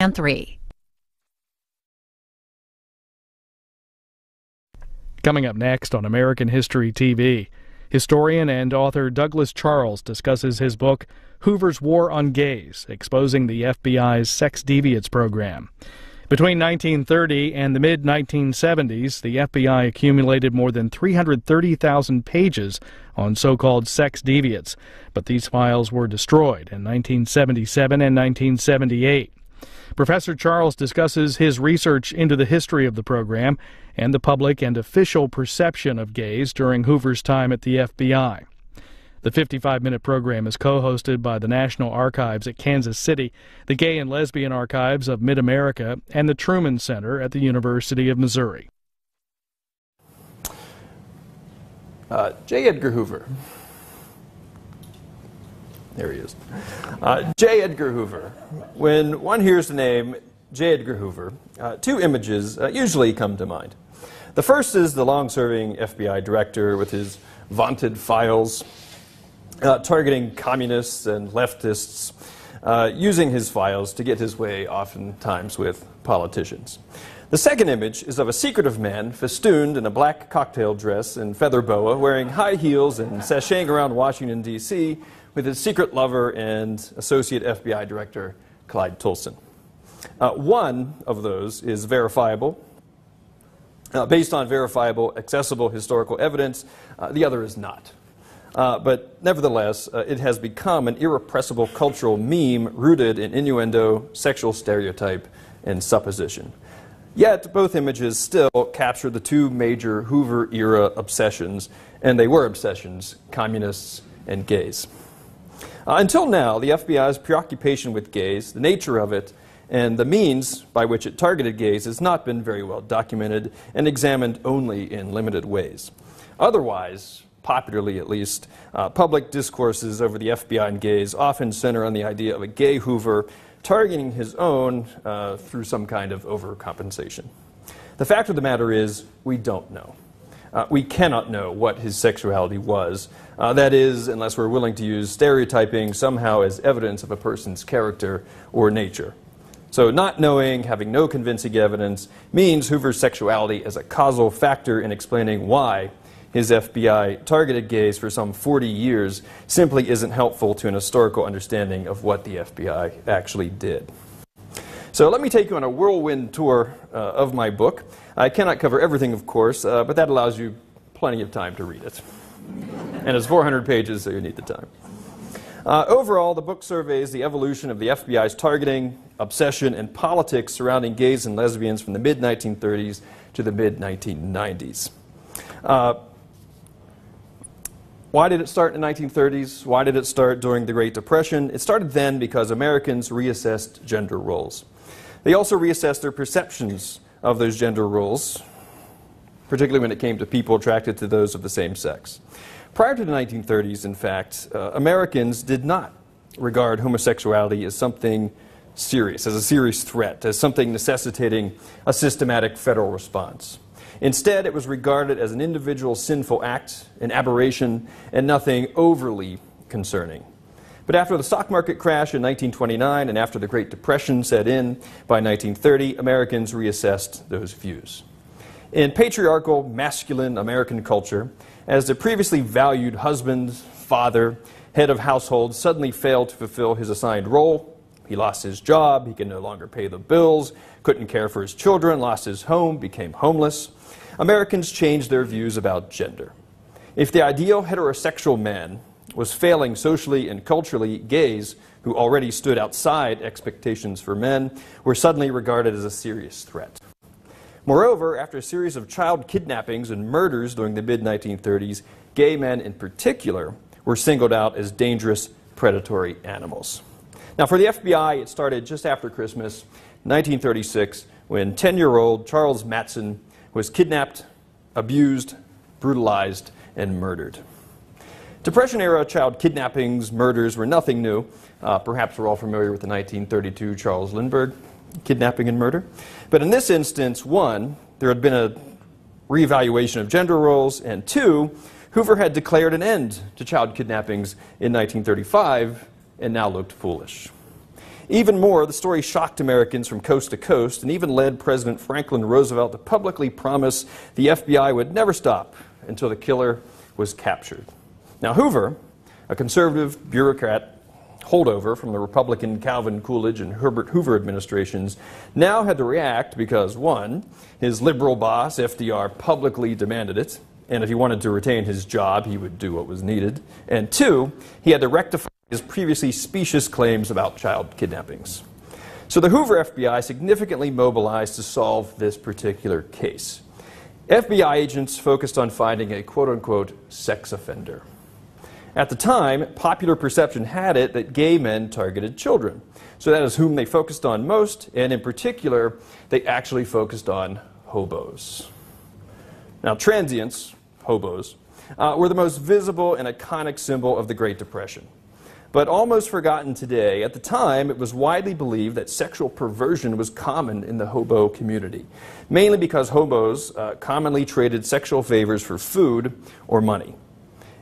and 3. Coming up next on American History TV, historian and author Douglas Charles discusses his book, Hoover's War on Gays, exposing the FBI's sex deviance program. Between 1930 and the mid-1970s, the FBI accumulated more than 330,000 pages on so-called sex deviants, but these files were destroyed in 1977 and 1978. Professor Charles discusses his research into the history of the program and the public and official perception of gays during Hoover's time at the FBI. The 55-minute program is co-hosted by the National Archives at Kansas City, the Gay and Lesbian Archives of Mid-America, and the Truman Center at the University of Missouri. J. Edgar Hoover. There he is. J. Edgar Hoover. When one hears the name J. Edgar Hoover, two images usually come to mind. The first is the long-serving FBI director with his vaunted files, targeting communists and leftists, using his files to get his way oftentimes with politicians. The second image is of a secretive man festooned in a black cocktail dress and feather boa, wearing high heels and sashaying around Washington, D.C. with his secret lover and associate FBI director, Clyde Tolson. One of those is verifiable, based on verifiable, accessible historical evidence. The other is not. But nevertheless, it has become an irrepressible cultural meme rooted in innuendo, sexual stereotype, and supposition. Yet, both images still capture the two major Hoover-era obsessions, and they were obsessions: communists and gays. Until now, the FBI's preoccupation with gays, the nature of it, and the means by which it targeted gays has not been very well documented and examined only in limited ways. Otherwise, popularly at least, public discourses over the FBI and gays often center on the idea of a gay Hoover targeting his own through some kind of overcompensation. The fact of the matter is, we don't know. We cannot know what his sexuality was. That is, unless we're willing to use stereotyping somehow as evidence of a person's character or nature. So not knowing, having no convincing evidence, means Hoover's sexuality as a causal factor in explaining why his FBI targeted gays for some 40 years simply isn't helpful to an historical understanding of what the FBI actually did. So let me take you on a whirlwind tour of my book. I cannot cover everything, of course, but that allows you plenty of time to read it. And it's 400 pages, so you need the time. Overall, the book surveys the evolution of the FBI's targeting, obsession, and politics surrounding gays and lesbians from the mid-1930s to the mid-1990s. Why did it start in the 1930s? Why did it start during the Great Depression? It started then because Americans reassessed gender roles. They also reassessed their perceptions of those gender roles, particularly when it came to people attracted to those of the same sex. Prior to the 1930s, in fact, Americans did not regard homosexuality as something serious, as a serious threat, as something necessitating a systematic federal response. Instead, it was regarded as an individual sinful act, an aberration, and nothing overly concerning. But after the stock market crash in 1929 and after the Great Depression set in by 1930, Americans reassessed those views. In patriarchal, masculine American culture, as the previously valued husband, father, head of household suddenly failed to fulfill his assigned role, he lost his job, he could no longer pay the bills, couldn't care for his children, lost his home, became homeless, Americans changed their views about gender. If the ideal heterosexual man was failing socially and culturally, gays, who already stood outside expectations for men, were suddenly regarded as a serious threat. Moreover, after a series of child kidnappings and murders during the mid-1930s, gay men in particular were singled out as dangerous, predatory animals. Now, for the FBI, it started just after Christmas, 1936, when 10-year-old Charles Mattson was kidnapped, abused, brutalized, and murdered. Depression-era child kidnappings, murders were nothing new. Perhaps we're all familiar with the 1932 Charles Lindbergh kidnapping and murder. But in this instance, one, there had been a reevaluation of gender roles, and two, Hoover had declared an end to child kidnappings in 1935 and now looked foolish. Even more, the story shocked Americans from coast to coast and even led President Franklin Roosevelt to publicly promise the FBI would never stop until the killer was captured. Now, Hoover, a conservative bureaucrat holdover from the Republican Calvin Coolidge and Herbert Hoover administrations, now had to react because, one, his liberal boss, FDR, publicly demanded it, and if he wanted to retain his job, he would do what was needed, and two, he had to rectify his previously specious claims about child kidnappings. So the Hoover FBI significantly mobilized to solve this particular case. FBI agents focused on finding a quote-unquote sex offender. At the time, popular perception had it that gay men targeted children. So that is whom they focused on most, and in particular, they actually focused on hobos. Now, transients, hobos, were the most visible and iconic symbol of the Great Depression. But almost forgotten today, at the time, it was widely believed that sexual perversion was common in the hobo community, mainly because hobos commonly traded sexual favors for food or money.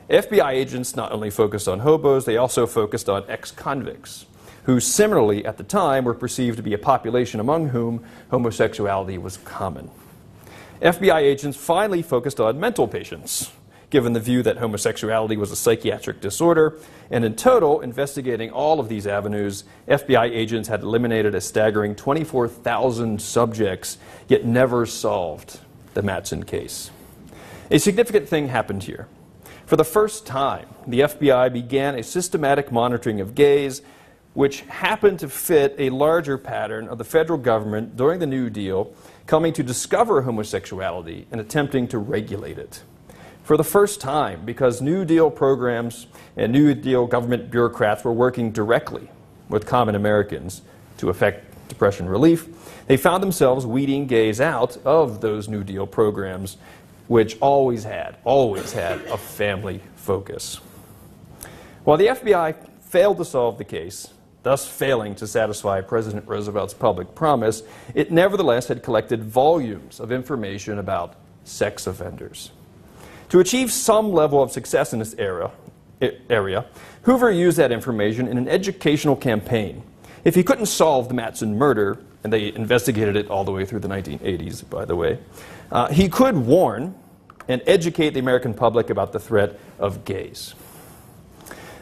FBI agents not only focused on hobos, they also focused on ex-convicts, who similarly at the time were perceived to be a population among whom homosexuality was common. FBI agents finally focused on mental patients, given the view that homosexuality was a psychiatric disorder, and in total, investigating all of these avenues, FBI agents had eliminated a staggering 24,000 subjects, yet never solved the Mattson case. A significant thing happened here. For the first time, the FBI began a systematic monitoring of gays, which happened to fit a larger pattern of the federal government during the New Deal coming to discover homosexuality and attempting to regulate it. For the first time, because New Deal programs and New Deal government bureaucrats were working directly with common Americans to effect depression relief, they found themselves weeding gays out of those New Deal programs, which always had a family focus. While the FBI failed to solve the case, thus failing to satisfy President Roosevelt's public promise, it nevertheless had collected volumes of information about sex offenders. To achieve some level of success in this area, Hoover used that information in an educational campaign. If he couldn't solve the Mattson murder, and they investigated it all the way through the 1980s, by the way, he could warn and educate the American public about the threat of gays.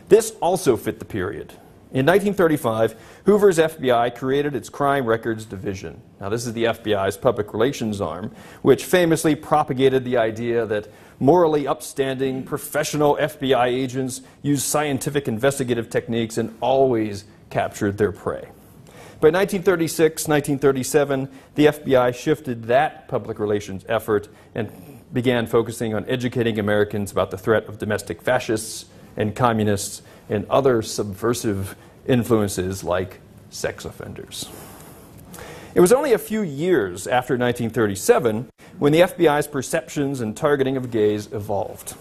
This also fit the period. In 1935, Hoover's FBI created its Crime Records Division. Now, this is the FBI's public relations arm, which famously propagated the idea that morally upstanding, professional FBI agents used scientific investigative techniques and always captured their prey. By 1936, 1937, the FBI shifted that public relations effort and began focusing on educating Americans about the threat of domestic fascists and communists and other subversive influences like sex offenders. It was only a few years after 1937 when the FBI's perceptions and targeting of gays evolved.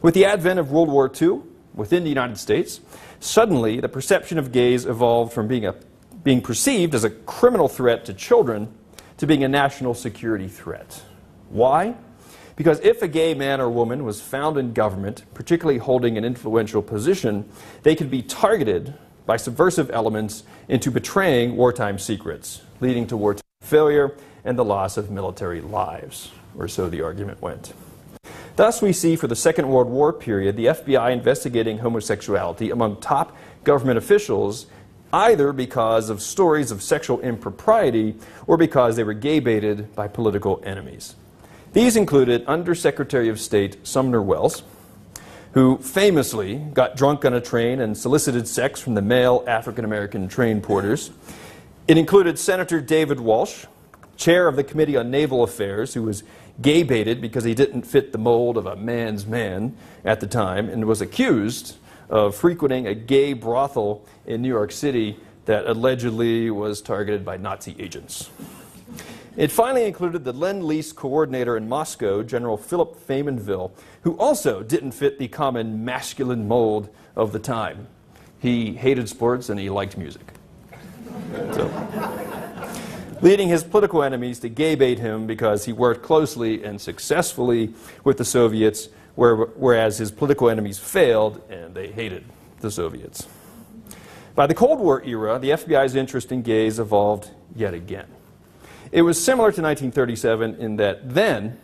With the advent of World War II within the United States, suddenly the perception of gays evolved from being perceived as a criminal threat to children to being a national security threat. Why? Because if a gay man or woman was found in government, particularly holding an influential position, they could be targeted by subversive elements into betraying wartime secrets, leading to wartime failure and the loss of military lives, or so the argument went. Thus, we see for the Second World War period the FBI investigating homosexuality among top government officials either because of stories of sexual impropriety or because they were gay-baited by political enemies. These included Undersecretary of State Sumner Welles, who famously got drunk on a train and solicited sex from the male African-American train porters. It included Senator David Walsh, chair of the Committee on Naval Affairs, who was gay-baited because he didn't fit the mold of a man's man at the time and was accused of frequenting a gay brothel in New York City that allegedly was targeted by Nazi agents. It finally included the Lend-Lease coordinator in Moscow, General Philip Faymonville, who also didn't fit the common masculine mold of the time. He hated sports and he liked music. Leading his political enemies to gay-bait him because he worked closely and successfully with the Soviets, whereas his political enemies failed and they hated the Soviets. By the Cold War era, the FBI's interest in gays evolved yet again. It was similar to 1937 in that then,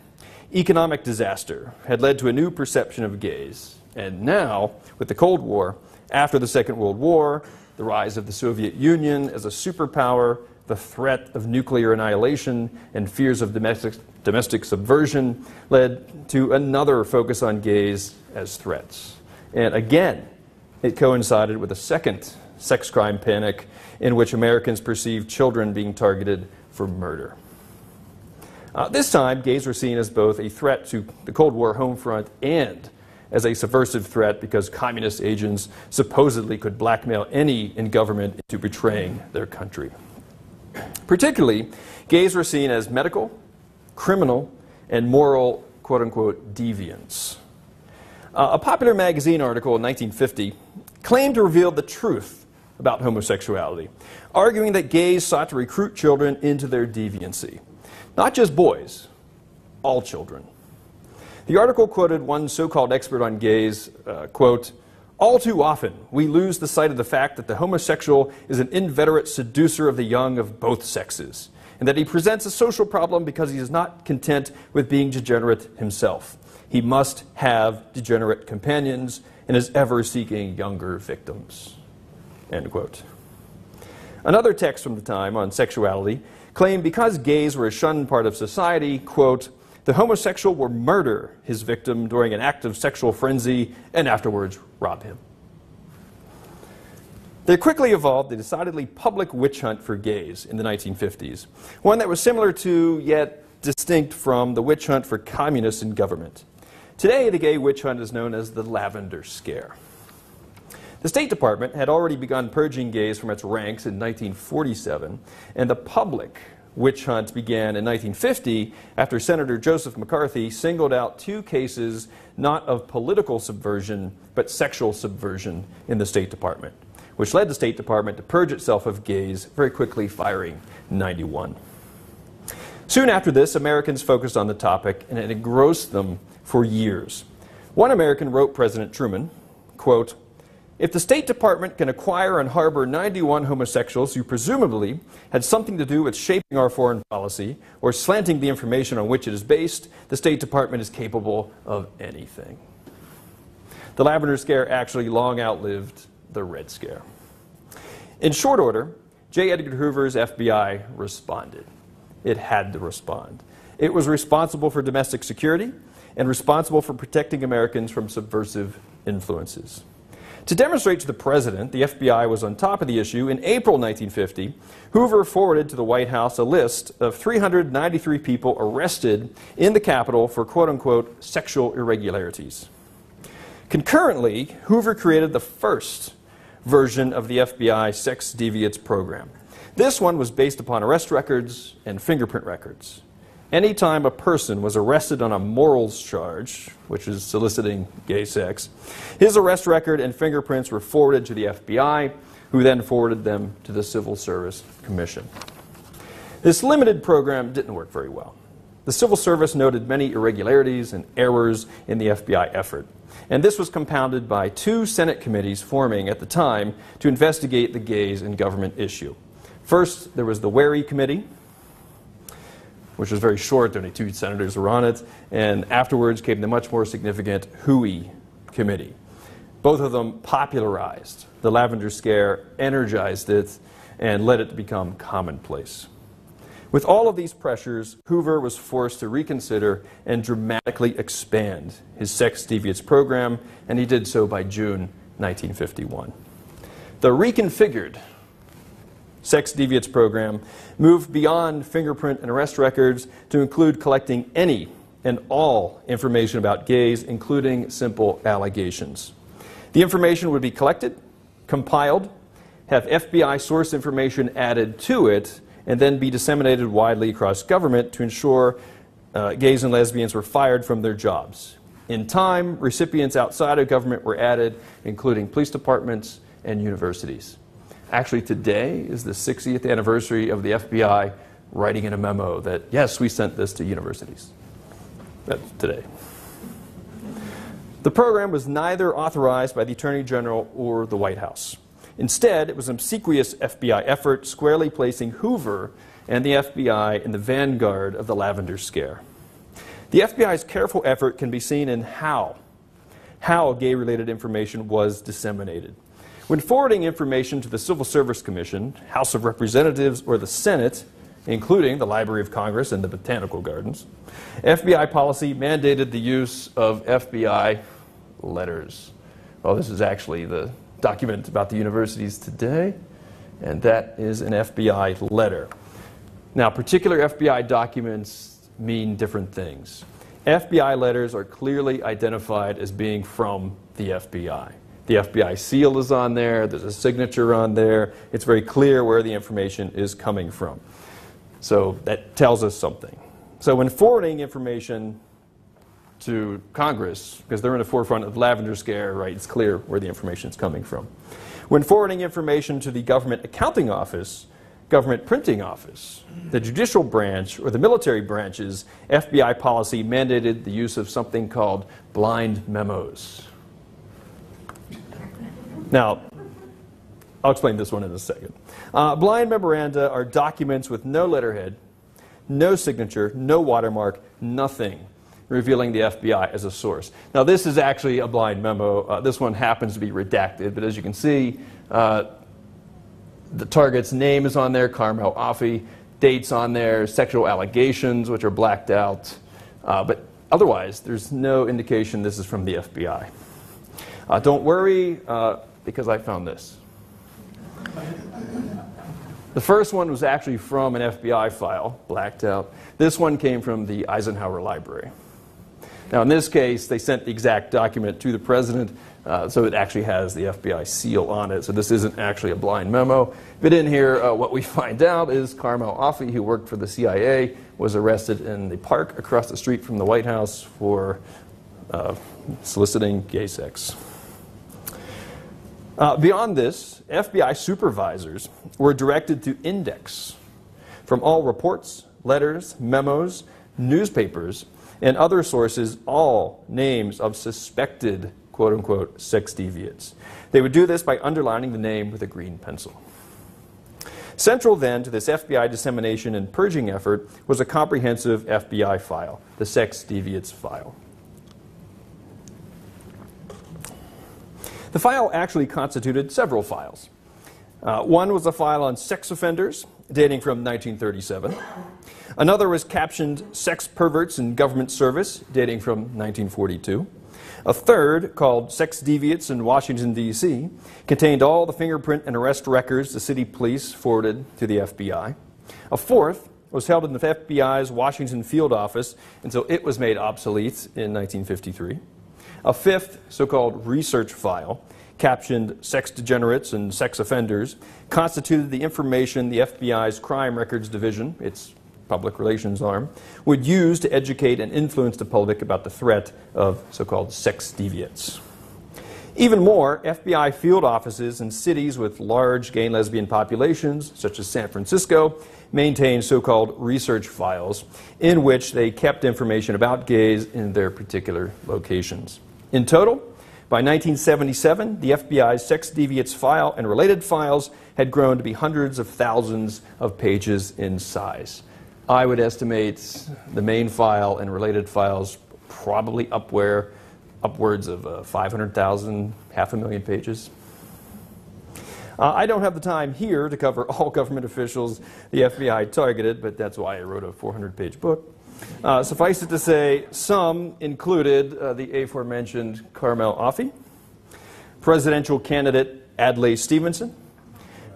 economic disaster had led to a new perception of gays. And now, with the Cold War, after the Second World War, the rise of the Soviet Union as a superpower, the threat of nuclear annihilation, and fears of domestic subversion led to another focus on gays as threats. And again, it coincided with a second sex crime panic in which Americans perceived children being targeted for murder. This time, gays were seen as both a threat to the Cold War home front and as a subversive threat because communist agents supposedly could blackmail any in government into betraying their country. Particularly, gays were seen as medical, criminal, and moral, quote-unquote, deviants. A popular magazine article in 1950 claimed to reveal the truth about homosexuality, arguing that gays sought to recruit children into their deviancy. Not just boys, all children. The article quoted one so-called expert on gays, quote, "All too often, we lose the sight of the fact that the homosexual is an inveterate seducer of the young of both sexes, and that he presents a social problem because he is not content with being degenerate himself. He must have degenerate companions and is ever seeking younger victims." End quote. Another text from the time on sexuality claimed because gays were a shunned part of society, quote, "The homosexual will murder his victim during an act of sexual frenzy and afterwards rob him." There quickly evolved a decidedly public witch hunt for gays in the 1950s, one that was similar to, yet distinct from, the witch hunt for communists in government. Today, the gay witch hunt is known as the Lavender Scare. The State Department had already begun purging gays from its ranks in 1947, and the public witch hunt began in 1950 after Senator Joseph McCarthy singled out two cases not of political subversion, but sexual subversion in the State Department, which led the State Department to purge itself of gays, very quickly firing 91. Soon after this, Americans focused on the topic, and it engrossed them for years. One American wrote President Truman, quote, "If the State Department can acquire and harbor 91 homosexuals who presumably had something to do with shaping our foreign policy or slanting the information on which it is based, the State Department is capable of anything." The Lavender Scare actually long outlived the Red Scare. In short order, J. Edgar Hoover's FBI responded. It had to respond. It was responsible for domestic security and responsible for protecting Americans from subversive influences. To demonstrate to the president the FBI was on top of the issue, in April 1950, Hoover forwarded to the White House a list of 393 people arrested in the Capitol for quote-unquote sexual irregularities. Concurrently, Hoover created the first version of the FBI sex deviance program. This one was based upon arrest records and fingerprint records. Anytime a person was arrested on a morals charge, which is soliciting gay sex, his arrest record and fingerprints were forwarded to the FBI, who then forwarded them to the Civil Service Commission. This limited program didn't work very well. The Civil Service noted many irregularities and errors in the FBI effort, and this was compounded by two Senate committees forming at the time to investigate the gays in government issue. First, there was the Wary Committee, which was very short, only two senators were on it, and afterwards came the much more significant Hoover Committee. Both of them popularized the Lavender Scare, energized it, and led it to become commonplace. With all of these pressures, Hoover was forced to reconsider and dramatically expand his sex deviance program, and he did so by June 1951. The reconfigured sex deviance program moved beyond fingerprint and arrest records to include collecting any and all information about gays, including simple allegations. The information would be collected, compiled, have FBI source information added to it, and then be disseminated widely across government to ensure gays and lesbians were fired from their jobs. In time, recipients outside of government were added, including police departments and universities. Actually, today is the 60th anniversary of the FBI writing in a memo that, yes, we sent this to universities. That's today. The program was neither authorized by the Attorney General or the White House. Instead, it was an obsequious FBI effort squarely placing Hoover and the FBI in the vanguard of the Lavender Scare. The FBI's careful effort can be seen in how gay-related information was disseminated. When forwarding information to the Civil Service Commission, House of Representatives, or the Senate, including the Library of Congress and the Botanical Gardens, FBI policy mandated the use of FBI letters. Well, this is actually the document about the universities today, and that is an FBI letter. Now, particular FBI documents mean different things. FBI letters are clearly identified as being from the FBI. The FBI seal is on there, there's a signature on there, it's very clear where the information is coming from. So that tells us something. So when forwarding information to Congress, because they're in the forefront of the Lavender Scare, right, it's clear where the information is coming from. When forwarding information to the Government Accounting Office, Government Printing Office, the judicial branch, or the military branches, FBI policy mandated the use of something called blind memos. Now, I'll explain this one in a second. Blind memoranda are documents with no letterhead, no signature, no watermark, nothing revealing the FBI as a source. Now, this is actually a blind memo. This one happens to be redacted, but as you can see, the target's name is on there, Carmel Offee, dates on there, sexual allegations, which are blacked out. But otherwise, there's no indication this is from the FBI. Don't worry, because I found this. The first one was actually from an FBI file, blacked out. This one came from the Eisenhower Library. Now, in this case, they sent the exact document to the president, so it actually has the FBI seal on it. So this isn't actually a blind memo. But in here, what we find out is Carmel Offee, who worked for the CIA, was arrested in the park across the street from the White House for soliciting gay sex. Beyond this, FBI supervisors were directed to index from all reports, letters, memos, newspapers, and other sources all names of suspected quote-unquote sex deviants. They would do this by underlining the name with a green pencil. Central then to this FBI dissemination and purging effort was a comprehensive FBI file, the sex deviants file. The file actually constituted several files. One was a file on sex offenders dating from 1937. Another was captioned Sex Perverts in Government Service dating from 1942. A third, called Sex Deviants in Washington, D.C., contained all the fingerprint and arrest records the city police forwarded to the FBI. A fourth was held in the FBI's Washington field office until it was made obsolete in 1953. A fifth, so-called research file, captioned Sex Degenerates and Sex Offenders, constituted the information the FBI's Crime Records Division, its public relations arm, would use to educate and influence the public about the threat of so-called sex deviants. Even more, FBI field offices in cities with large gay and lesbian populations, such as San Francisco, maintained so-called research files in which they kept information about gays in their particular locations. In total, by 1977, the FBI's sex deviants file and related files had grown to be hundreds of thousands of pages in size. I would estimate the main file and related files probably upwards of 500,000, 500,000 pages. I don't have the time here to cover all government officials the FBI targeted, but that's why I wrote a 400-page book. Suffice it to say, some included the aforementioned Carmel Offee, presidential candidate Adlai Stevenson,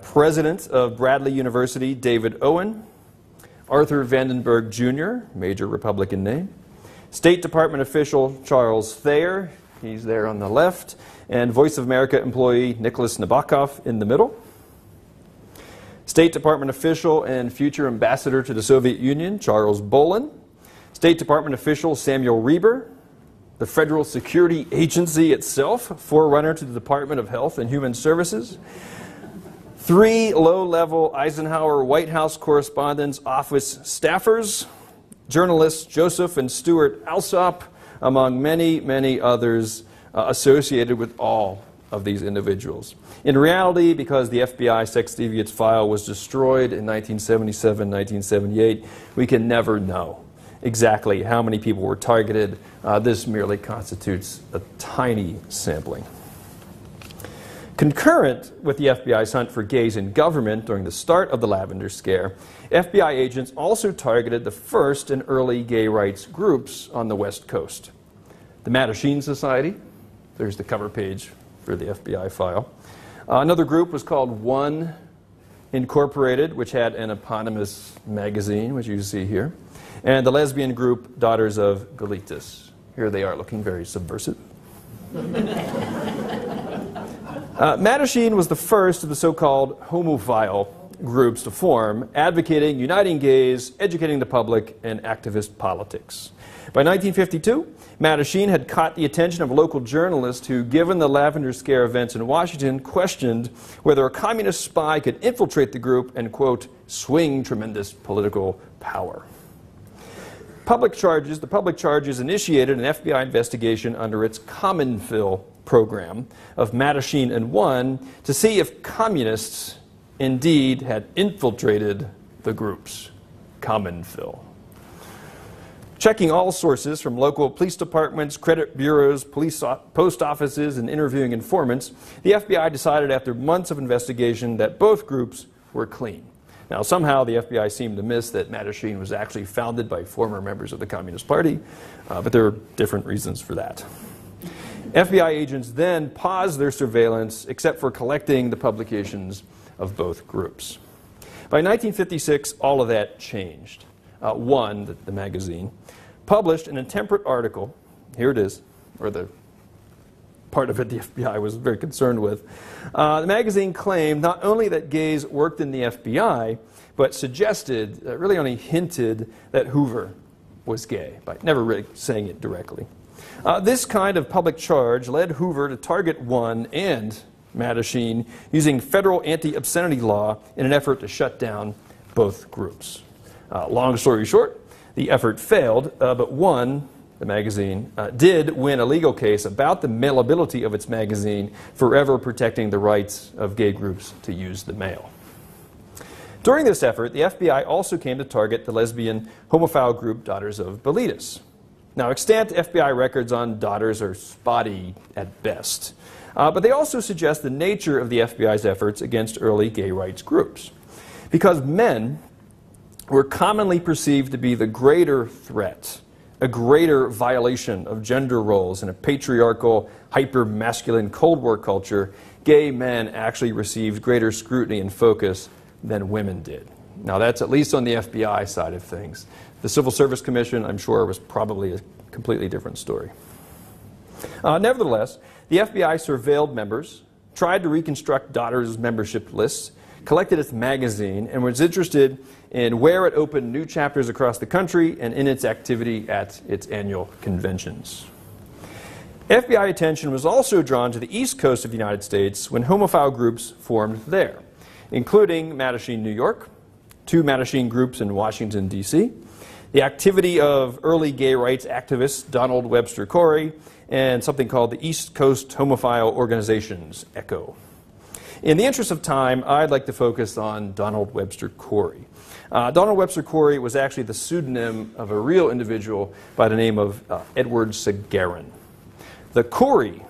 president of Bradley University David Owen, Arthur Vandenberg Jr., major Republican name, State Department official Charles Thayer, he's there on the left, and Voice of America employee Nicholas Nabokov in the middle. State Department official and future ambassador to the Soviet Union Charles Bolin, State Department official Samuel Reber, the Federal Security Agency itself, forerunner to the Department of Health and Human Services, 3 low-level Eisenhower White House Correspondence Office staffers, journalists Joseph and Stuart Alsop, among many, many others associated with all of these individuals. In reality, because the FBI sex deviance file was destroyed in 1977, 1978, we can never know exactly how many people were targeted. This merely constitutes a tiny sampling. Concurrent with the FBI's hunt for gays in government during the start of the Lavender Scare, FBI agents also targeted the first and early gay rights groups on the West Coast. The Mattachine Society, there's the cover page for the FBI file. Another group was called One Incorporated, which had an eponymous magazine, which you see here. And the lesbian group Daughters of Golitis. Here they are looking very subversive. Mattachine was the first of the so-called homophile groups to form, advocating uniting gays, educating the public, and activist politics. By 1952, Mattachine had caught the attention of local journalists who, given the Lavender Scare events in Washington, questioned whether a communist spy could infiltrate the group and, quote, swing tremendous political power. The public charges initiated an FBI investigation under its Common-Phil program of Mattachine and One to see if communists indeed had infiltrated the groups. Common-Phil. Checking all sources from local police departments, credit bureaus, post offices, and interviewing informants, the FBI decided after months of investigation that both groups were clean. Now, somehow the FBI seemed to miss that Mattachine was actually founded by former members of the Communist Party, but there are different reasons for that. FBI agents then paused their surveillance except for collecting the publications of both groups. By 1956, all of that changed. One, the magazine, published an intemperate article, here it is, or the part of it the FBI was very concerned with. The magazine claimed not only that gays worked in the FBI, but suggested, really only hinted, that Hoover was gay, by never really saying it directly. This kind of public charge led Hoover to target One and Mattachine using federal anti-obscenity law in an effort to shut down both groups. Long story short, the effort failed, but One, the magazine, did win a legal case about the mailability of its magazine, forever protecting the rights of gay groups to use the mail. During this effort, the FBI also came to target the lesbian homophile group Daughters of Golitis. Now, extant FBI records on Daughters are spotty at best, but they also suggest the nature of the FBI's efforts against early gay rights groups. Because men were commonly perceived to be the greater threat, a greater violation of gender roles in a patriarchal, hyper-masculine Cold War culture, gay men actually received greater scrutiny and focus than women did. Now, that's at least on the FBI side of things. The Civil Service Commission, I'm sure, was probably a completely different story. Nevertheless, the FBI surveilled members, tried to reconstruct Daughters' membership lists, collected its magazine, and was interested in where it opened new chapters across the country and in its activity at its annual conventions. FBI attention was also drawn to the East Coast of the United States when homophile groups formed there, including Mattachine, New York, two Mattachine groups in Washington, D.C., the activity of early gay rights activists Donald Webster Corey, and something called the East Coast Homophile Organizations, ECHO. In the interest of time, I'd like to focus on Donald Webster Corey. Donald Webster Corey was actually the pseudonym of a real individual by the name of Edward Sagarin. The Corey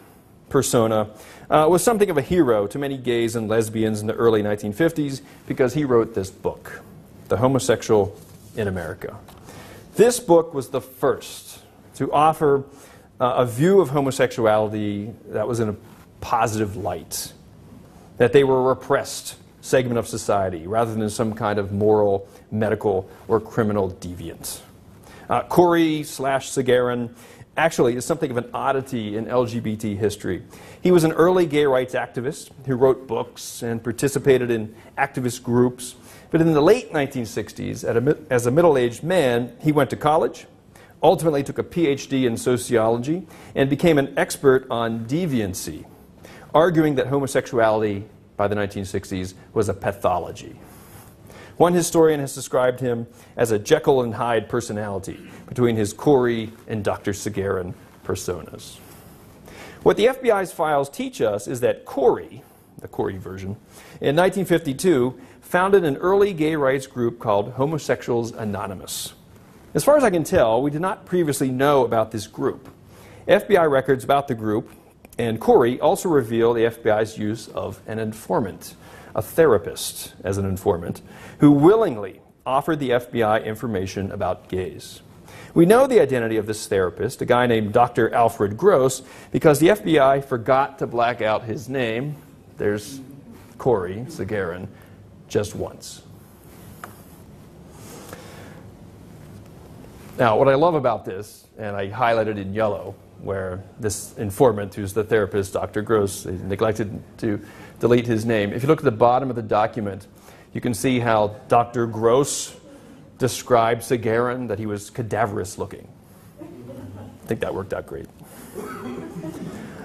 persona was something of a hero to many gays and lesbians in the early 1950s because he wrote this book, The Homosexual in America. This book was the first to offer a view of homosexuality that was in a positive light, that they were a repressed segment of society rather than some kind of moral, medical, or criminal deviant. Corey/Sagarin actually is something of an oddity in LGBT history. He was an early gay rights activist who wrote books and participated in activist groups. But in the late 1960s, as a middle-aged man, he went to college, ultimately took a PhD in sociology, and became an expert on deviancy, arguing that homosexuality by the 1960s was a pathology. One historian has described him as a Jekyll and Hyde personality between his Corey and Dr. Sagarin personas. What the FBI's files teach us is that Corey, the Corey version, in 1952 founded an early gay rights group called Homosexuals Anonymous. As far as I can tell, we did not previously know about this group. FBI records about the group and Corey also reveal the FBI's use of an informant, a therapist as an informant, who willingly offered the FBI information about gays. We know the identity of this therapist, a guy named Dr. Alfred Gross, because the FBI forgot to black out his name. There's Corey Sagarin, just once. Now, what I love about this, and I highlighted in yellow, where this informant, who's the therapist, Dr. Gross, neglected to delete his name. If you look at the bottom of the document, you can see how Dr. Gross described Sagarin, that he was cadaverous looking. I think that worked out great.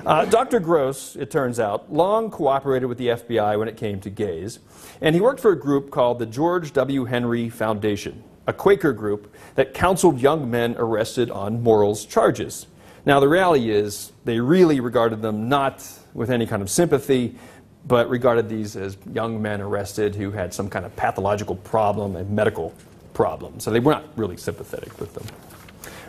Dr. Gross, it turns out, long cooperated with the FBI when it came to gays, and he worked for a group called the George W. Henry Foundation, a Quaker group that counseled young men arrested on morals charges. Now, the reality is they really regarded them not with any kind of sympathy, but regarded these as young men arrested who had some kind of pathological problem, a medical problem. So they were not really sympathetic with them.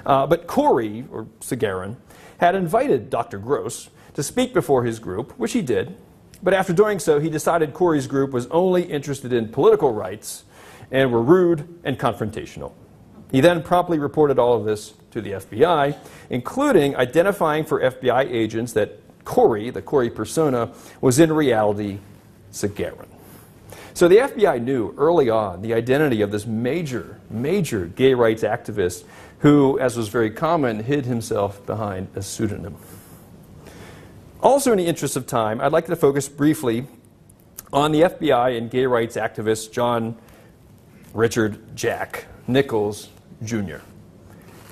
But Corey, or Sagarin, had invited Dr. Gross to speak before his group, which he did. But after doing so, he decided Corey's group was only interested in political rights and were rude and confrontational. He then promptly reported all of this to the FBI, including identifying for FBI agents that Corey, the Corey persona, was in reality Sagarin. So the FBI knew early on the identity of this major gay rights activist who, as was very common, hid himself behind a pseudonym. Also, in the interest of time, I'd like to focus briefly on the FBI and gay rights activist John Richard Jack Nichols, Jr.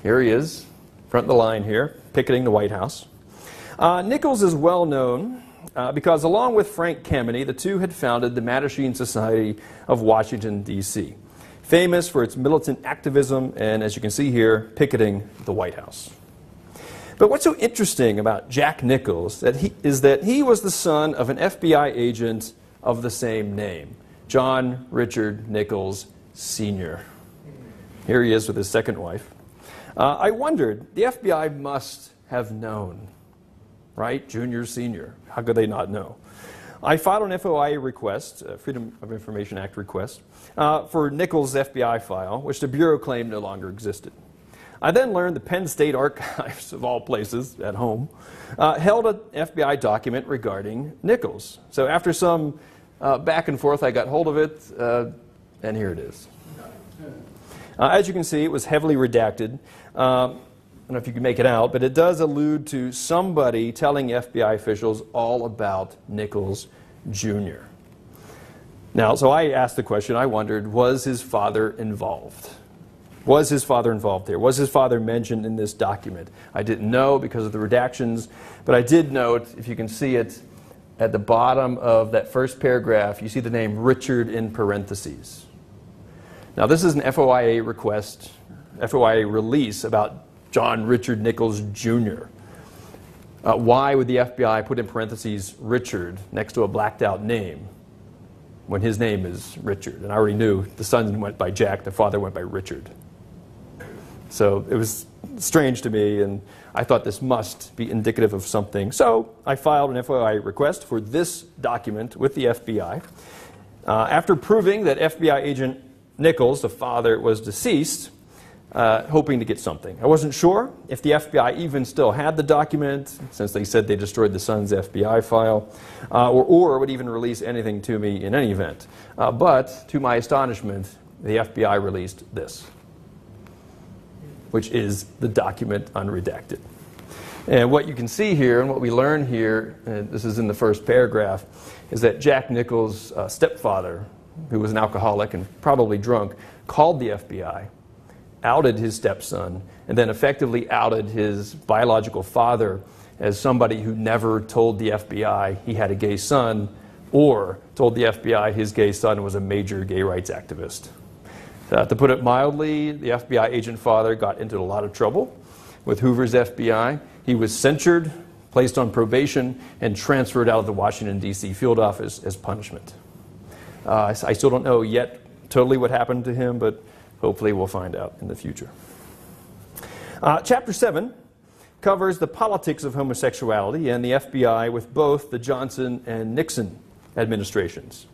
Here he is, front of the line here, picketing the White House. Nichols is well known because along with Frank Kameny, the two had founded the Mattachine Society of Washington, D.C., famous for its militant activism and, as you can see here, picketing the White House. But what's so interesting about Jack Nichols is that he was the son of an FBI agent of the same name, John Richard Nichols, Sr. Here he is with his second wife. I wondered, the FBI must have known, right? Junior, senior. How could they not know? I filed an FOIA request, Freedom of Information Act request, for Nichols' FBI file, which the Bureau claimed no longer existed. I then learned the Penn State Archives, of all places, at home, held an FBI document regarding Nichols. So after some back and forth, I got hold of it, and here it is. As you can see, it was heavily redacted. I don't know if you can make it out, but it does allude to somebody telling FBI officials all about Nichols Jr. Now, so I asked the question, I wondered, was his father involved? Was his father involved there? Was his father mentioned in this document? I didn't know because of the redactions, but I did note, if you can see it, at the bottom of that first paragraph, you see the name Richard in parentheses. Now, this is an FOIA request, FOIA release about John Richard Nichols, Jr. Why would the FBI put in parentheses Richard next to a blacked out name when his name is Richard? And I already knew the son went by Jack, the father went by Richard. So it was strange to me, and I thought this must be indicative of something. So I filed an FOIA request for this document with the FBI. After proving that FBI agent Nichols, the father, was deceased, hoping to get something. I wasn't sure if the FBI even still had the document, since they said they destroyed the son's FBI file, or would even release anything to me in any event. But, to my astonishment, the FBI released this, which is the document unredacted. And what you can see here, and what we learn here, and this is in the first paragraph, is that Jack Nichols' stepfather, who was an alcoholic and probably drunk, called the FBI, outed his stepson, and then effectively outed his biological father as somebody who never told the FBI he had a gay son, or told the FBI his gay son was a major gay rights activist. To put it mildly, the FBI agent father got into a lot of trouble with Hoover's FBI. He was censured placed on probation, and transferred out of the Washington, D.C. field office as punishment. I still don't know yet totally what happened to him, but hopefully we'll find out in the future. Chapter 7 covers the politics of homosexuality and the FBI with both the Johnson and Nixon administrations.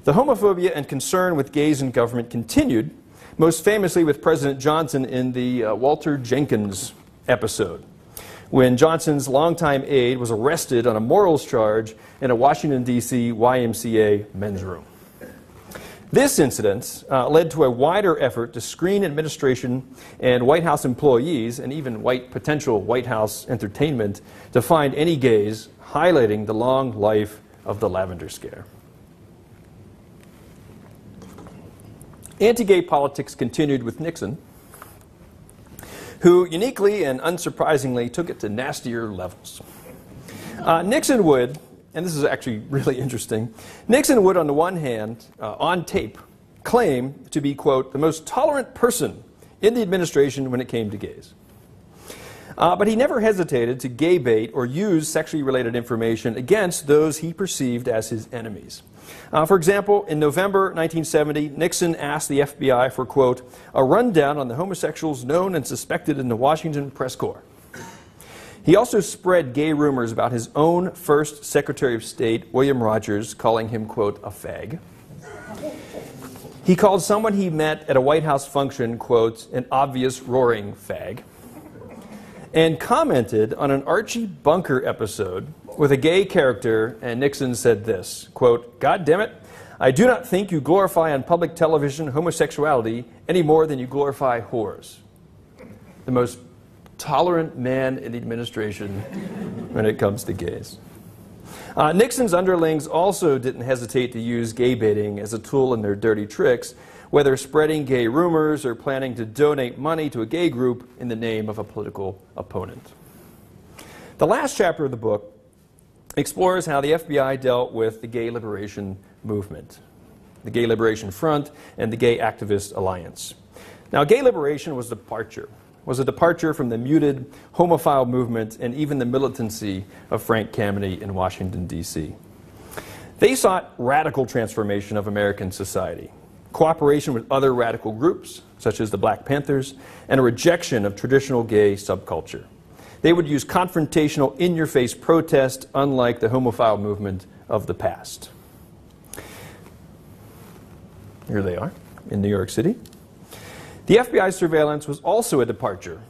The homophobia and concern with gays in government continued, most famously with President Johnson in the Walter Jenkins episode, when Johnson's longtime aide was arrested on a morals charge in a Washington, D.C. YMCA men's room. This incident led to a wider effort to screen administration and White House employees, and even potential White House entertainment, to find any gays, highlighting the long life of the Lavender Scare. Anti-gay politics continued with Nixon, who uniquely and unsurprisingly took it to nastier levels. Nixon would, and this is actually really interesting, Nixon would, on the one hand, on tape, claim to be, quote, the most tolerant person in the administration when it came to gays. But he never hesitated to gay bait or use sexually related information against those he perceived as his enemies. For example, in November 1970, Nixon asked the FBI for, quote, a rundown on the homosexuals known and suspected in the Washington press corps. He also spread gay rumors about his own first Secretary of State, William Rogers, calling him, quote, a fag. He called someone he met at a White House function, quote, an obvious roaring fag, and commented on an Archie Bunker episode with a gay character, and Nixon said this, quote, God damn it, I do not think you glorify on public television homosexuality any more than you glorify whores. The most tolerant man in the administration when it comes to gays. Nixon's underlings also didn't hesitate to use gay baiting as a tool in their dirty tricks, whether spreading gay rumors or planning to donate money to a gay group in the name of a political opponent. The last chapter of the book explores how the FBI dealt with the gay liberation movement, the Gay Liberation Front, and the Gay Activist Alliance. Now, gay liberation was a departure from the muted homophile movement and even the militancy of Frank Kameny in Washington, D.C. They sought radical transformation of American society, cooperation with other radical groups, such as the Black Panthers, and a rejection of traditional gay subculture. They would use confrontational, in-your-face protest, unlike the homophile movement of the past. Here they are in New York City. The FBI surveillance was also a departure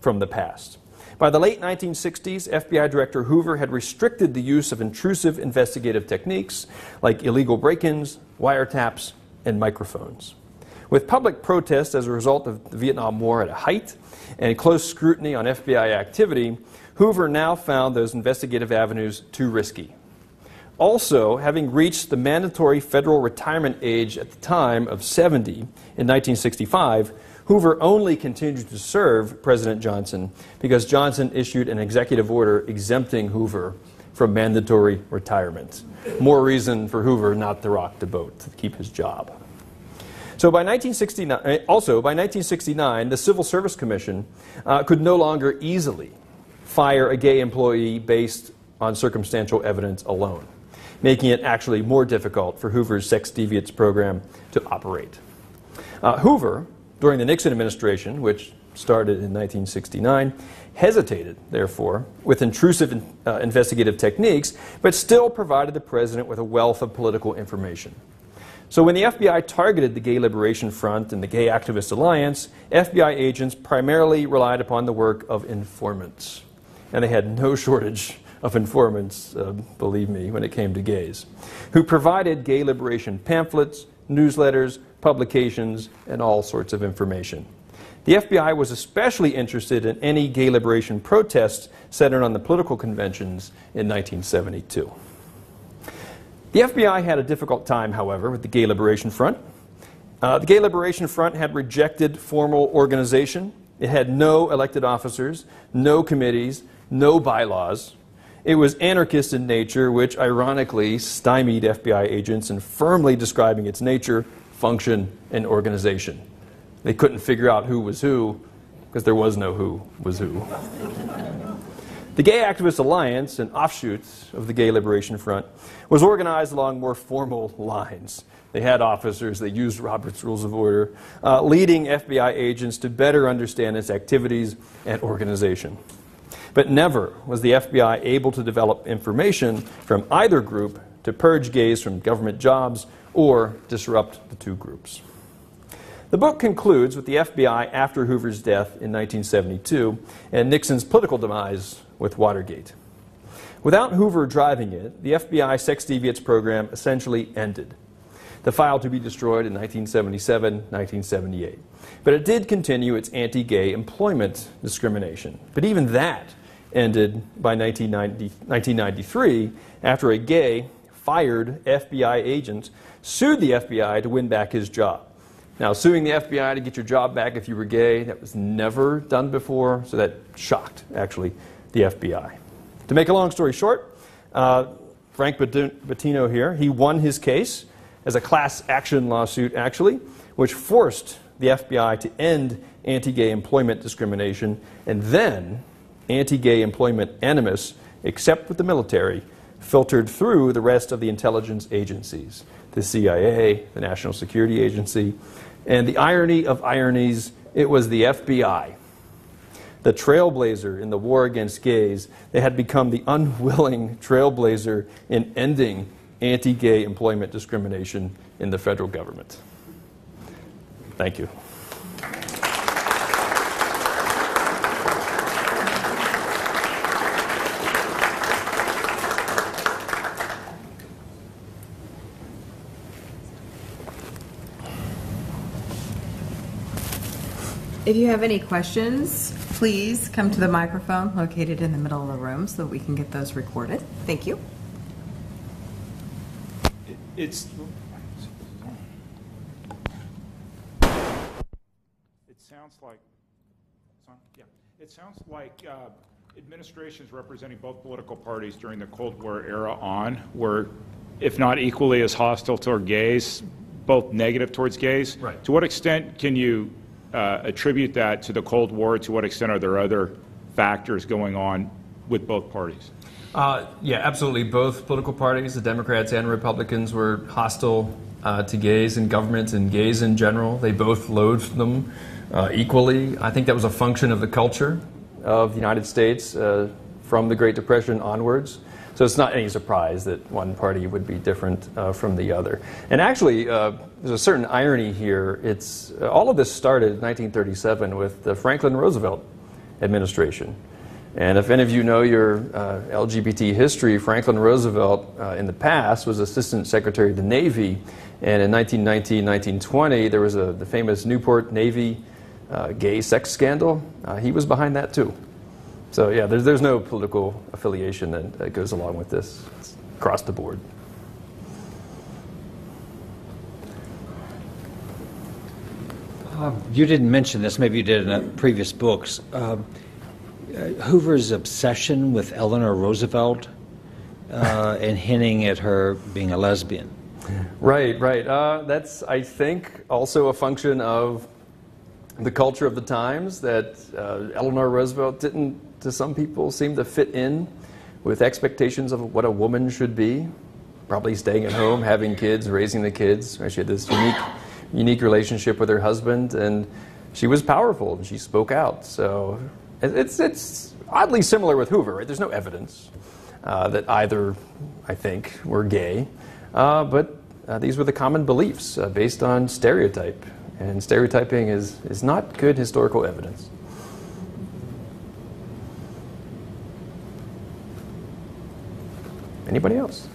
from the past. By the late 1960s, FBI Director Hoover had restricted the use of intrusive investigative techniques like illegal break-ins, wiretaps, and microphones. With public protests as a result of the Vietnam War at a height and close scrutiny on FBI activity, Hoover now found those investigative avenues too risky. Also, having reached the mandatory federal retirement age at the time of 70 in 1965, Hoover only continued to serve President Johnson because Johnson issued an executive order exempting Hoover from mandatory retirement. More reason for Hoover not to rock the boat, to keep his job. So by 1969, the Civil Service Commission could no longer easily fire a gay employee based on circumstantial evidence alone, making it actually more difficult for Hoover's sex deviance program to operate. Hoover, during the Nixon administration, which started in 1969, hesitated, therefore, with intrusive investigative techniques, but still provided the president with a wealth of political information. So when the FBI targeted the Gay Liberation Front and the Gay Activist Alliance, FBI agents primarily relied upon the work of informants. And they had no shortage of informants, believe me, when it came to gays, who provided gay liberation pamphlets, newsletters, publications, and all sorts of information. The FBI was especially interested in any gay liberation protests centered on the political conventions in 1972. The FBI had a difficult time, however, with the Gay Liberation Front. The Gay Liberation Front had rejected formal organization. It had no elected officers, no committees, no bylaws. It was anarchist in nature, which ironically stymied FBI agents in firmly describing its nature, function, and organization. They couldn't figure out who was who because there was no who was who. The Gay Activist Alliance, an offshoot of the Gay Liberation Front, was organized along more formal lines. They had officers, they used Robert's Rules of Order, leading FBI agents to better understand its activities and organization. But never was the FBI able to develop information from either group to purge gays from government jobs or disrupt the two groups. The book concludes with the FBI after Hoover's death in 1972 and Nixon's political demise with Watergate. Without Hoover driving it, the FBI sex deviance program essentially ended. The file to be destroyed in 1977, 1978. But it did continue its anti-gay employment discrimination. But even that ended by 1993 after a gay, fired FBI agent sued the FBI to win back his job. Now, suing the FBI to get your job back if you were gay, that was never done before, so that shocked, actually, the FBI. To make a long story short, Frank Bettino here, he won his case as a class action lawsuit, actually, which forced the FBI to end anti-gay employment discrimination and then anti-gay employment animus, except with the military, filtered through the rest of the intelligence agencies, the CIA, the National Security Agency, and the irony of ironies, it was the FBI, the trailblazer in the war against gays, that had become the unwilling trailblazer in ending anti-gay employment discrimination in the federal government. Thank you. If you have any questions, please come to the microphone located in the middle of the room so that we can get those recorded. Thank you. It sounds like administrations representing both political parties during the Cold War era were, if not equally as hostile toward gays, both negative towards gays. Right. To what extent can you attribute that to the Cold War? To what extent are there other factors going on with both parties? Yeah, absolutely. Both political parties, the Democrats and Republicans, were hostile to gays in government and gays in general. They both loathed them equally. I think that was a function of the culture of the United States from the Great Depression onwards. So it's not any surprise that one party would be different from the other. And actually, there's a certain irony here. All of this started in 1937 with the Franklin Roosevelt administration. And if any of you know your LGBT history, Franklin Roosevelt in the past was Assistant Secretary of the Navy. And in 1919, 1920, there was the famous Newport Navy gay sex scandal. He was behind that too. So yeah, there's no political affiliation that goes along with this. It's across the board. You didn't mention this, maybe you did in previous books. Hoover's obsession with Eleanor Roosevelt and hinting at her being a lesbian. Right. That's, I think, also a function of the culture of the times, that Eleanor Roosevelt didn't, to some people, seem to fit in with expectations of what a woman should be. Probably staying at home, having kids, raising the kids. She had this unique relationship with her husband, and she was powerful, and she spoke out. So it's oddly similar with Hoover, right? There's no evidence that either, I think, were gay, but these were the common beliefs based on stereotype. And stereotyping is not good historical evidence. Anybody else?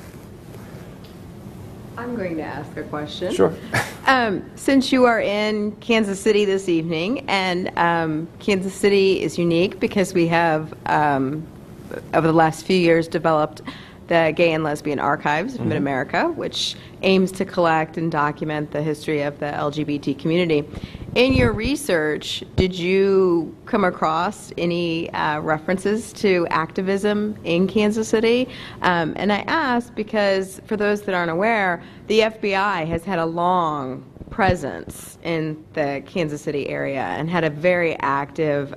I'm going to ask a question. Sure. Since you are in Kansas City this evening, and Kansas City is unique because we have, over the last few years, developed the Gay and Lesbian Archives of Mid-America, which aims to collect and document the history of the LGBT community. In your research, did you come across any references to activism in Kansas City? And I ask because, for those that aren't aware, the FBI has had a long presence in the Kansas City area and had a very active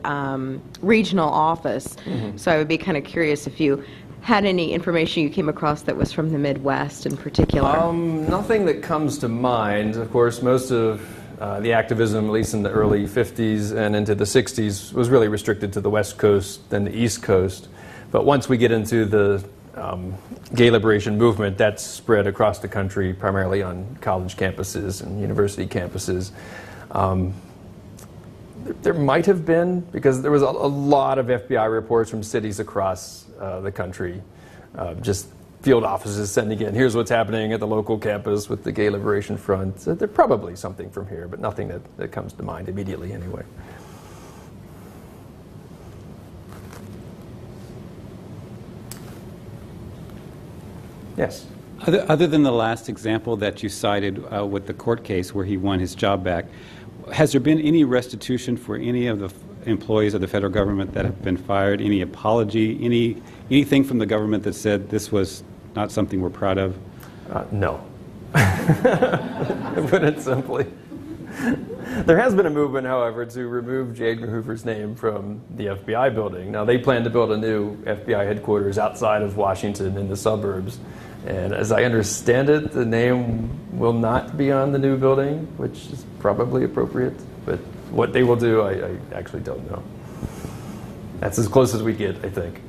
regional office. So I would be kind of curious if you had any information you came across that was from the Midwest in particular. Nothing that comes to mind. Of course, most of the activism, at least in the early 50s and into the 60s, was really restricted to the West Coast and the East Coast. But once we get into the gay liberation movement, that's spread across the country, primarily on college campuses and university campuses. There might have been, because there was a lot of FBI reports from cities across the country, just field offices sending in, here's what's happening at the local campus with the Gay Liberation Front. So there's probably something from here, but nothing that comes to mind immediately anyway. Yes? Other than the last example that you cited with the court case where he won his job back, has there been any restitution for any of the employees of the federal government that have been fired? Any apology? Anything from the government that said this was not something we're proud of? No. To put it simply. There has been a movement, however, to remove J. Edgar Hoover's name from the FBI building. Now, they plan to build a new FBI headquarters outside of Washington in the suburbs. And as I understand it, the name will not be on the new building, which is probably appropriate. But what they will do, I actually don't know. That's as close as we get, I think.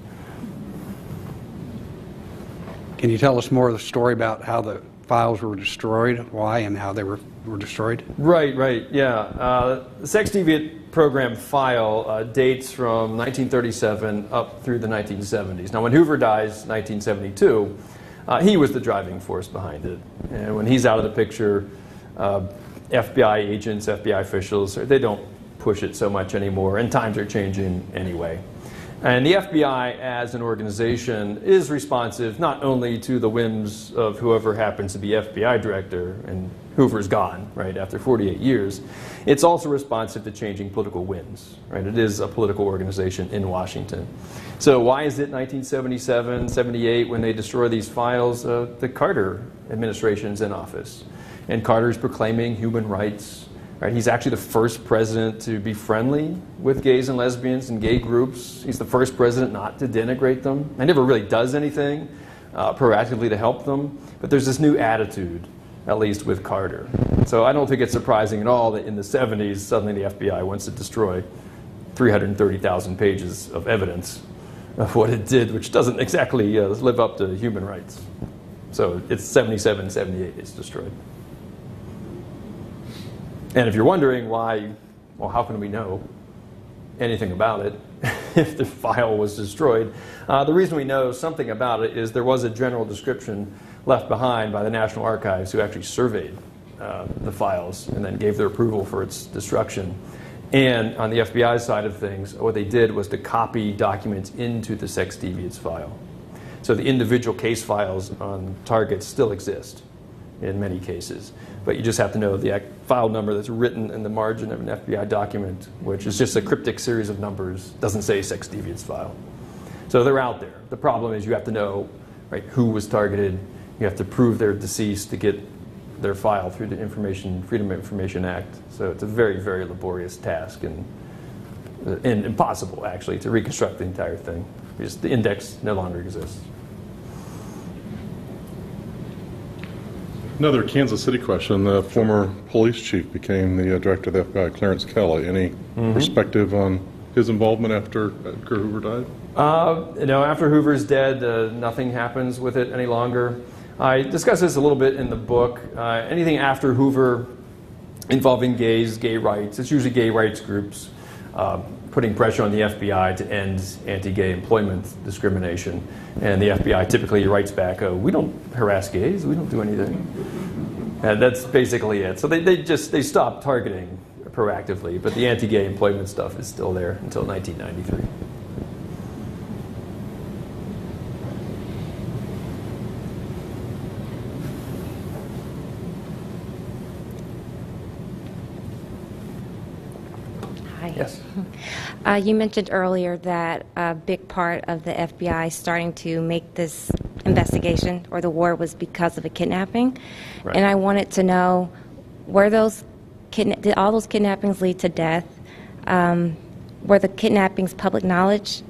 Can you tell us more of the story about how the files were destroyed, why, and how they were destroyed? Right, yeah. The Sex Deviant Program file dates from 1937 up through the 1970s. Now, when Hoover dies, 1972, he was the driving force behind it. And when he's out of the picture, FBI agents, FBI officials, they don't push it so much anymore, and times are changing anyway. And the FBI as an organization is responsive not only to the whims of whoever happens to be FBI director, and Hoover's gone, right, after 48 years, it's also responsive to changing political winds, right? It is a political organization in Washington. So why is it 1977, 78 when they destroy these files? The Carter administration's in office, and Carter's proclaiming human rights. Right, he's actually the first president to be friendly with gays and lesbians and gay groups. He's the first president not to denigrate them. He never really does anything proactively to help them. But there's this new attitude, at least with Carter. So I don't think it's surprising at all that in the 70s, suddenly the FBI wants to destroy 330,000 pages of evidence of what it did, which doesn't exactly live up to human rights. So it's 77, 78, it's destroyed. And if you're wondering why, well, how can we know anything about it if the file was destroyed? The reason we know something about it is there was a general description left behind by the National Archives, who actually surveyed the files and then gave their approval for its destruction. And on the FBI side of things, what they did was to copy documents into the sex deviance file. So the individual case files on targets still exist in many cases. But you just have to know the file number that's written in the margin of an FBI document, which is just a cryptic series of numbers, doesn't say sex deviance file. So they're out there. The problem is you have to know, right, who was targeted. You have to prove they're deceased to get their file through the Freedom of Information Act. So it's a very, very laborious task and impossible, actually, to reconstruct the entire thing because the index no longer exists. Another Kansas City question. The former police chief became the director of the FBI, Clarence Kelly. Any perspective on his involvement after Edgar Hoover died? After Hoover's dead, nothing happens with it any longer. I discuss this a little bit in the book. Anything after Hoover involving gays, gay rights, it's usually gay rights groups putting pressure on the FBI to end anti-gay employment discrimination. And the FBI typically writes back, oh, we don't harass gays, we don't do anything. And that's basically it. So they stopped targeting proactively, but the anti-gay employment stuff is still there until 1993. Yes. You mentioned earlier that a big part of the FBI starting to make this investigation or the war was because of a kidnapping. Right. And I wanted to know Were did all those kidnappings lead to death? Were the kidnappings public knowledge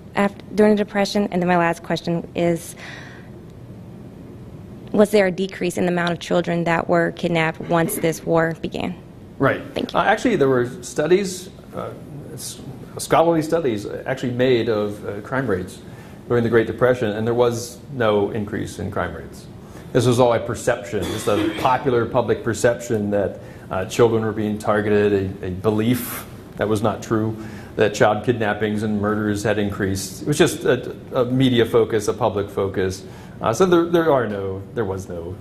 during the Depression? And then my last question is, was there a decrease in the amount of children that were kidnapped once this war began? Right. Thank you. Actually, there were studies, scholarly studies actually made of crime rates during the Great Depression, and there was no increase in crime rates. This was all a perception, just a popular public perception that children were being targeted, a belief that was not true, that child kidnappings and murders had increased. It was just a media focus, a public focus. So there was no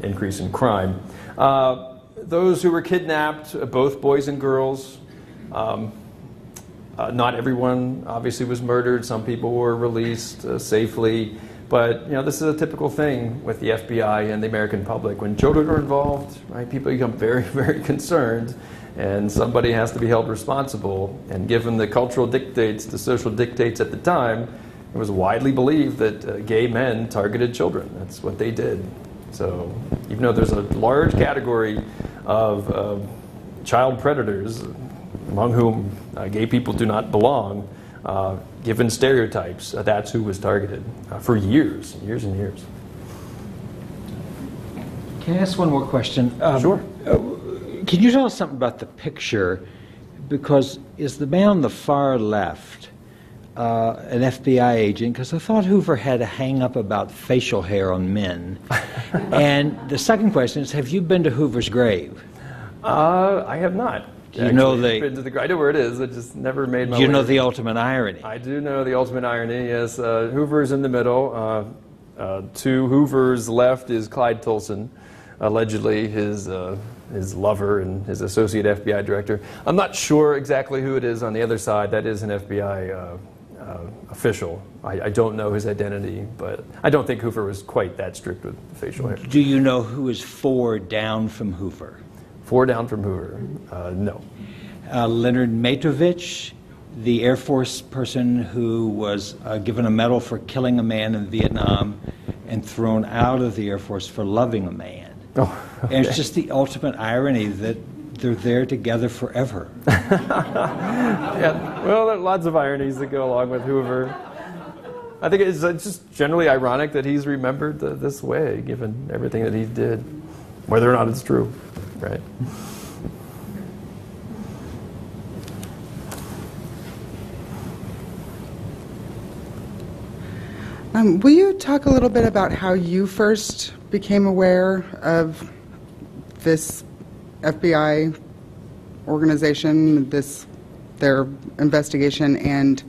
increase in crime. Those who were kidnapped, both boys and girls, not everyone obviously was murdered. Some people were released safely. But this is a typical thing with the FBI and the American public. When children are involved, right, people become very, very concerned, and somebody has to be held responsible. And given the cultural dictates, the social dictates at the time, it was widely believed that gay men targeted children. That's what they did. So even though there's a large category of child predators, among whom gay people do not belong, given stereotypes, that's who was targeted for years and years. Can I ask one more question? Sure. Can you tell us something about the picture? Because is the man on the far left an FBI agent? Because I thought Hoover had a hang-up about facial hair on men. And the second question is, have you been to Hoover's grave? I have not. You know I know where it is. I just never made my way. Do you know the ultimate irony? I do know the ultimate irony. Yes, Hoover's in the middle. To Hoover's left is Clyde Tolson, allegedly his lover and his associate FBI director. I'm not sure exactly who it is on the other side. That is an FBI official. I don't know his identity, but I don't think Hoover was quite that strict with facial hair. Do you know who is 4 down from Hoover? 4 down from Hoover? No. Leonard Matovich, the Air Force person who was given a medal for killing a man in Vietnam and thrown out of the Air Force for loving a man. Oh, okay. And it's just the ultimate irony that they're there together forever. Yeah, well, there are lots of ironies that go along with Hoover. I think it's just generally ironic that he's remembered this way, given everything that he did, whether or not it's true, right? Will you talk a little bit about how you first became aware of this FBI organization, their investigation, and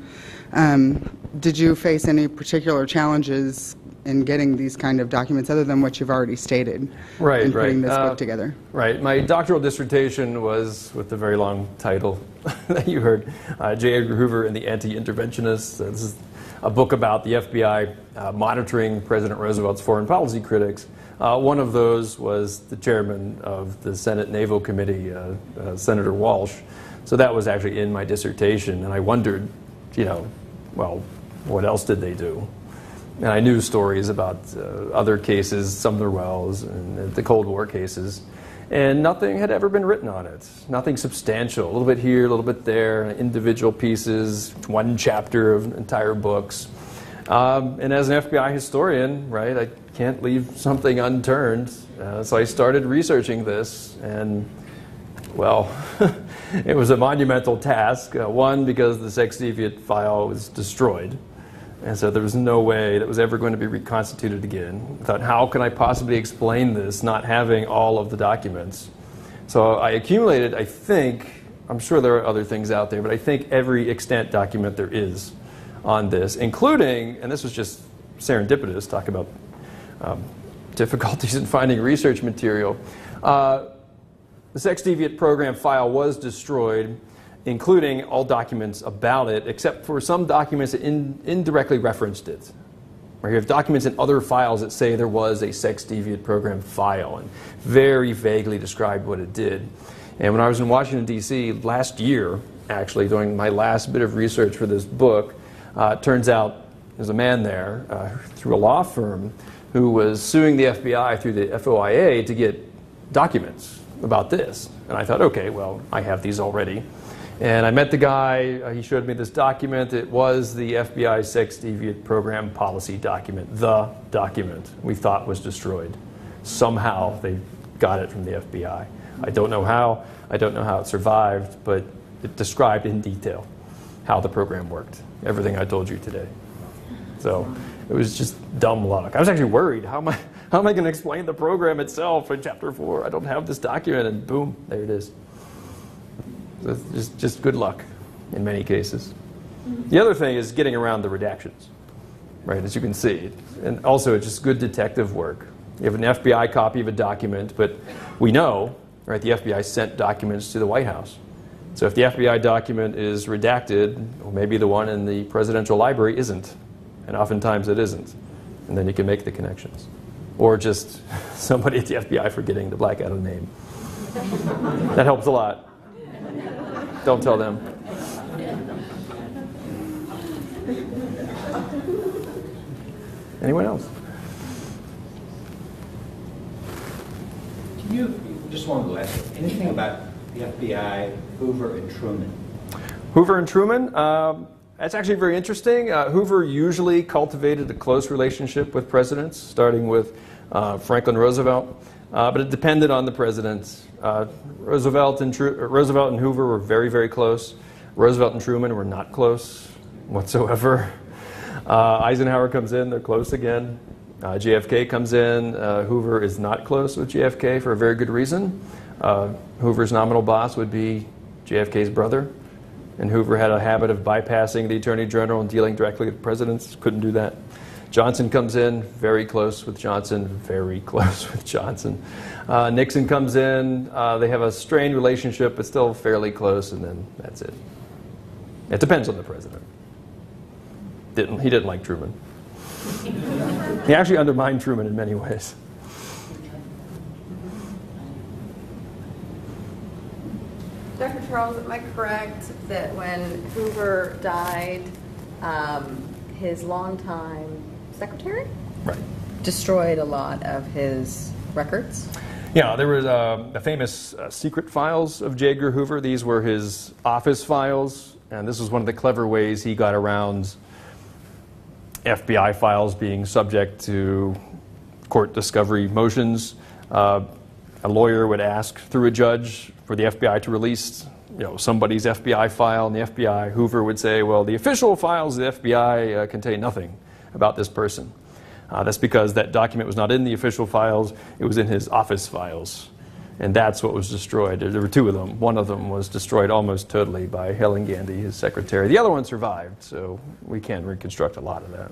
did you face any particular challenges in getting these kind of documents other than what you've already stated in putting this book together? Right. My doctoral dissertation was with the very long title that you heard, J. Edgar Hoover and the Anti-Interventionists. This is a book about the FBI monitoring President Roosevelt's foreign policy critics. One of those was the chairman of the Senate Naval Committee, Senator Walsh. So that was actually in my dissertation, and I wondered, well, what else did they do? And I knew stories about other cases, Sumner Wells and the Cold War cases, and nothing had ever been written on it. Nothing substantial, a little bit here, a little bit there, individual pieces, one chapter of entire books. And as an FBI historian, right, I can't leave something unturned. So I started researching this, and well, it was a monumental task. One, because the sex deviant file was destroyed. And so there was no way that was ever going to be reconstituted again. I thought, how can I possibly explain this not having all of the documents? So I accumulated, I'm sure there are other things out there, but I think every extant document there is on this, including, and this was just serendipitous, talk about difficulties in finding research material. The sex deviant program file was destroyed, including all documents about it, except for some documents that indirectly referenced it. Where you have documents in other files that say there was a sex deviant program file and very vaguely described what it did. And when I was in Washington, D.C. last year, actually, doing my last bit of research for this book, it turns out there's a man there through a law firm who was suing the FBI through the FOIA to get documents about this. And I thought, okay, well, I have these already. And I met the guy, he showed me this document. It was the FBI Sex Deviant Program policy document, the document we thought was destroyed. Somehow they got it from the FBI. I don't know how it survived, but it described in detail how the program worked, everything I told you today. So it was just dumb luck. I was actually worried, how am I going to explain the program itself in Chapter 4? I don't have this document, and boom, there it is. So it's just good luck in many cases. The other thing is getting around the redactions, right, as you can see. And also, it's just good detective work. You have an FBI copy of a document, but we know, right, the FBI sent documents to the White House. So if the FBI document is redacted, or maybe the one in the presidential library isn't, and oftentimes it isn't, and then you can make the connections. Or just somebody at the FBI forgetting to black out a name. That helps a lot. Don't tell them. Anyone else? Can you, just one last, anything about the FBI, Hoover, and Truman? Hoover and Truman? That's actually very interesting. Hoover usually cultivated a close relationship with presidents, starting with Franklin Roosevelt, but it depended on the president. Roosevelt and Hoover were very, very close. Roosevelt and Truman were not close whatsoever. Eisenhower comes in, they're close again. JFK comes in, Hoover is not close with JFK for a very good reason. Hoover's nominal boss would be JFK's brother, and Hoover had a habit of bypassing the Attorney General and dealing directly with presidents. Couldn't do that. Johnson comes in, very close with Johnson, very close with Johnson. Nixon comes in, they have a strained relationship, but still fairly close, and then that's it. It depends on the president. He didn't like Truman. He actually undermined Truman in many ways. Dr. Charles, am I correct that when Hoover died, his longtime secretary destroyed a lot of his records? Yeah, there was the famous secret files of J. Edgar Hoover. These were his office files, and this was one of the clever ways he got around FBI files being subject to court discovery motions. A lawyer would ask through a judge for the FBI to release, somebody's FBI file, and the FBI, Hoover would say, well, the official files of the FBI contain nothing about this person. That's because that document was not in the official files, it was in his office files. And that's what was destroyed. There were two of them. One of them was destroyed almost totally by Helen Gandy, his secretary. The other one survived, so we can reconstruct a lot of that.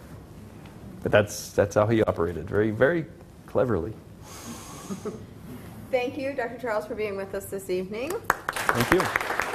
But that's how he operated, very, very cleverly. Thank you, Dr. Charles, for being with us this evening. Thank you.